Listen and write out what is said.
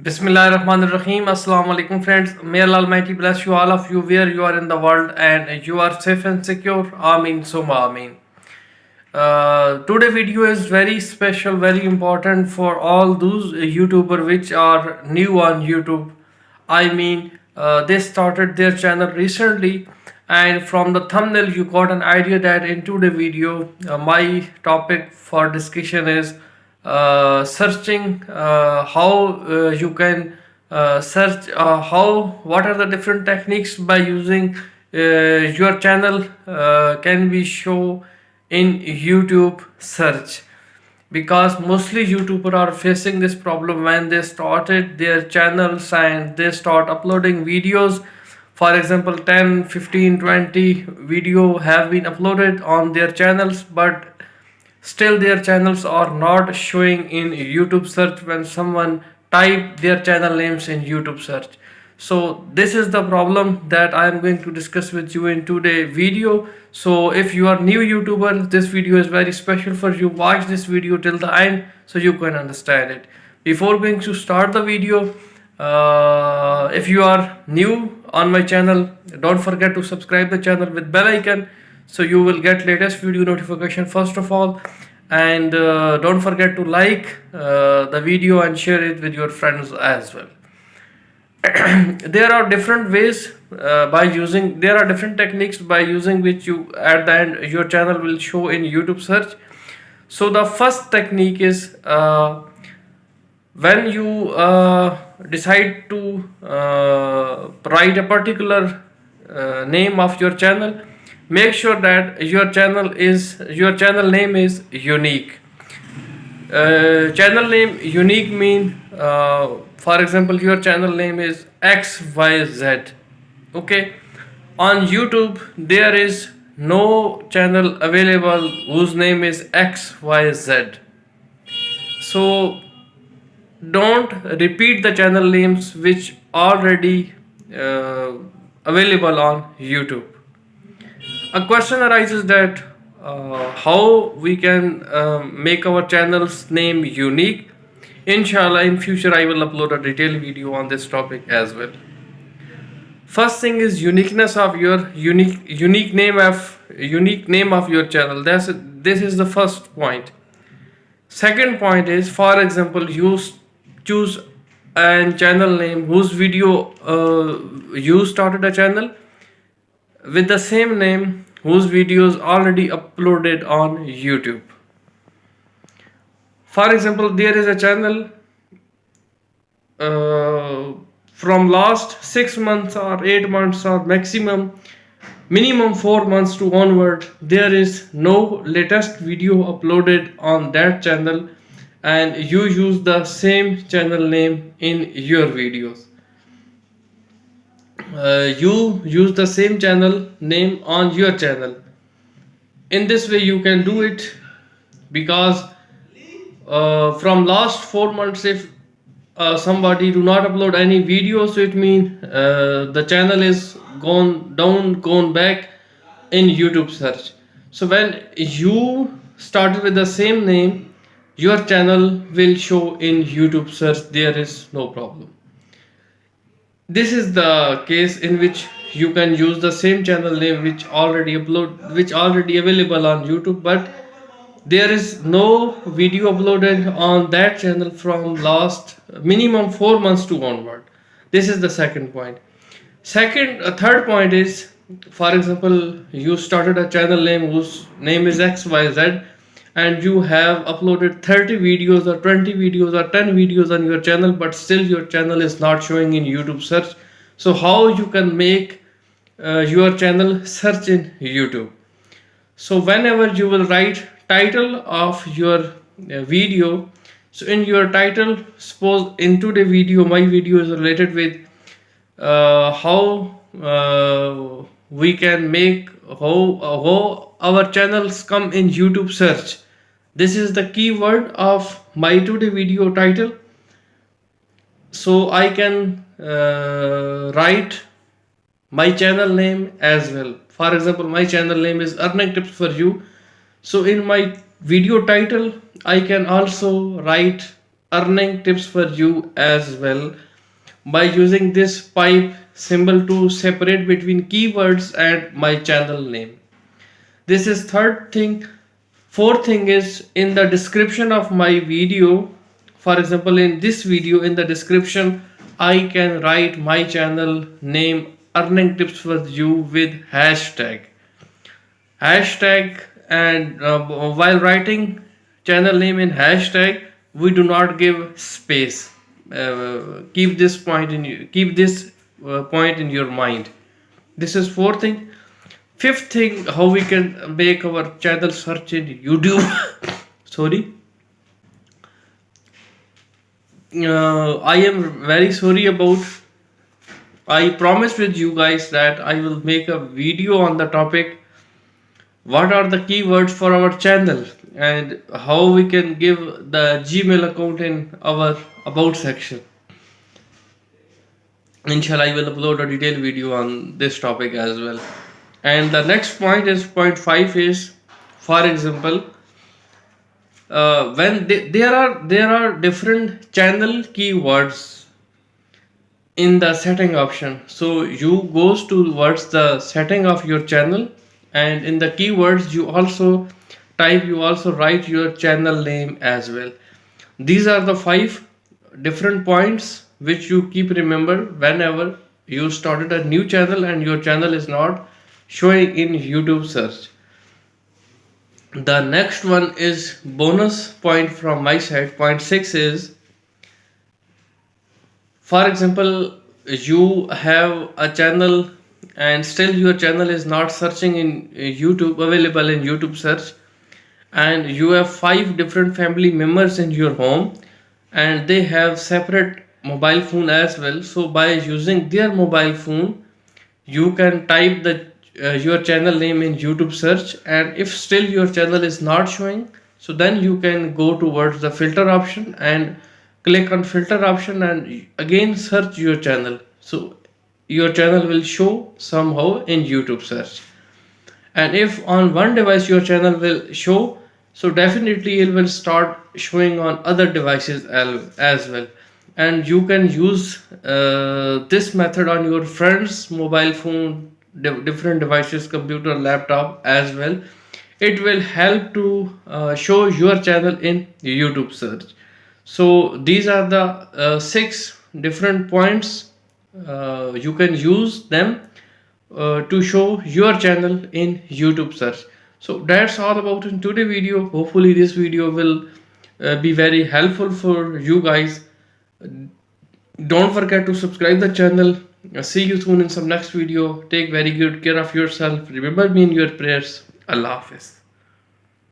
Bismillahirrahmanirrahim. Assalamu alaikum friends. May Allah Almighty bless you all of you where you are in the world and you are safe and secure. Ameen summa ameen. Today video is very special, very important for all those YouTuber which are new on YouTube. They started their channel recently, and from the thumbnail you got an idea that in today's video my topic for discussion is searching, how you can search, how what are the different techniques by using your channel can be show in YouTube search, because mostly YouTuber are facing this problem when they started their channels and they start uploading videos. For example, 10, 15, 20 video have been uploaded on their channels, but still their channels are not showing in YouTube search when someone type their channel names in YouTube search. So this is the problem that I am going to discuss with you in today's video. So if you are new YouTuber, this video is very special for you. Watch this video till the end so you can understand it. Before going to start the video, if you are new on my channel, don't forget to subscribe the channel with bell icon so you will get latest video notification first of all, and don't forget to like the video and share it with your friends as well. There are different ways there are different techniques by using which you at the end your channel will show in YouTube search. So the first technique is when you decide to write a particular name of your channel, make sure that your channel name is unique. Channel name unique mean, for example, your channel name is XYZ. Okay, on YouTube there is no channel available whose name is XYZ. So don't repeat the channel names which already available on YouTube. A question arises that how we can make our channel's name unique. Inshallah, in future I will upload a detailed video on this topic as well. First thing is uniqueness of your unique name of your channel. This is the first point. Second point is, for example, you choose a channel name whose video you started a channel with the same name whose videos already uploaded on YouTube. For example, there is a channel from last 6 months or 8 months or minimum 4 months to onward, there is no latest video uploaded on that channel, and you use the same channel name in your videos. You use the same channel name on your channel. In this way you can do it, because from last 4 months, if somebody do not upload any videos, so it means the channel is gone back in YouTube search. So when you started with the same name, your channel will show in YouTube search. There is no problem. This is the case in which you can use the same channel name which already available on YouTube, but there is no video uploaded on that channel from last minimum 4 months to onward. This is the second point. Third point is, for example, you started a channel name whose name is XYZ, and you have uploaded 30 videos or 20 videos or 10 videos on your channel, but still your channel is not showing in YouTube search. So how you can make your channel search in YouTube? So whenever you will write title of your video, so in your title, suppose into the video, my video is related with how we can make how our channels come in YouTube search. This is the keyword of my today video title. So I can write my channel name as well. For example, my channel name is EarningTips for you. So in my video title I can also write earning tips for you as well by using this pipe symbol to separate between keywords and my channel name. This is third thing. Fourth thing is in the description of my video. For example, in this video, in the description, I can write my channel name earning tips for you with hashtag. And while writing channel name in hashtag, we do not give space. Keep this point in your mind. This is fourth thing. Fifth thing, how we can make our channel search in YouTube. Sorry. I am very sorry about. I promised with you guys that I will make a video on the topic. What are the keywords for our channel and how we can give the Gmail account in our about section. Inshallah, I will upload a detailed video on this topic as well. And the next point is point 5 is, for example, when there are different channel keywords in the setting option. So you goes towards the setting of your channel, and in the keywords you also write your channel name as well. These are the 5 different points which you keep remember whenever you started a new channel and your channel is not showing in YouTube search. The next one is bonus point from my side. Point 6 is, for example, you have a channel and still your channel is not searching in YouTube, available in YouTube search, and you have 5 different family members in your home and they have separate mobile phone as well. So by using their mobile phone, you can type your channel name in YouTube search, and if still your channel is not showing, so then you can go towards the filter option and click on filter option and again search your channel. So your channel will show somehow in YouTube search. And if on one device your channel will show, so definitely it will start showing on other devices as well. And you can use this method on your friend's mobile phone, different devices, computer, laptop as well. It will help to show your channel in YouTube search. So these are the 6 different points. You can use them to show your channel in YouTube search. So that's all about in today's video. Hopefully this video will be very helpful for you guys. Don't forget to subscribe the channel. See you soon in some next video. Take very good care of yourself. Remember me in your prayers. Allah Hafiz.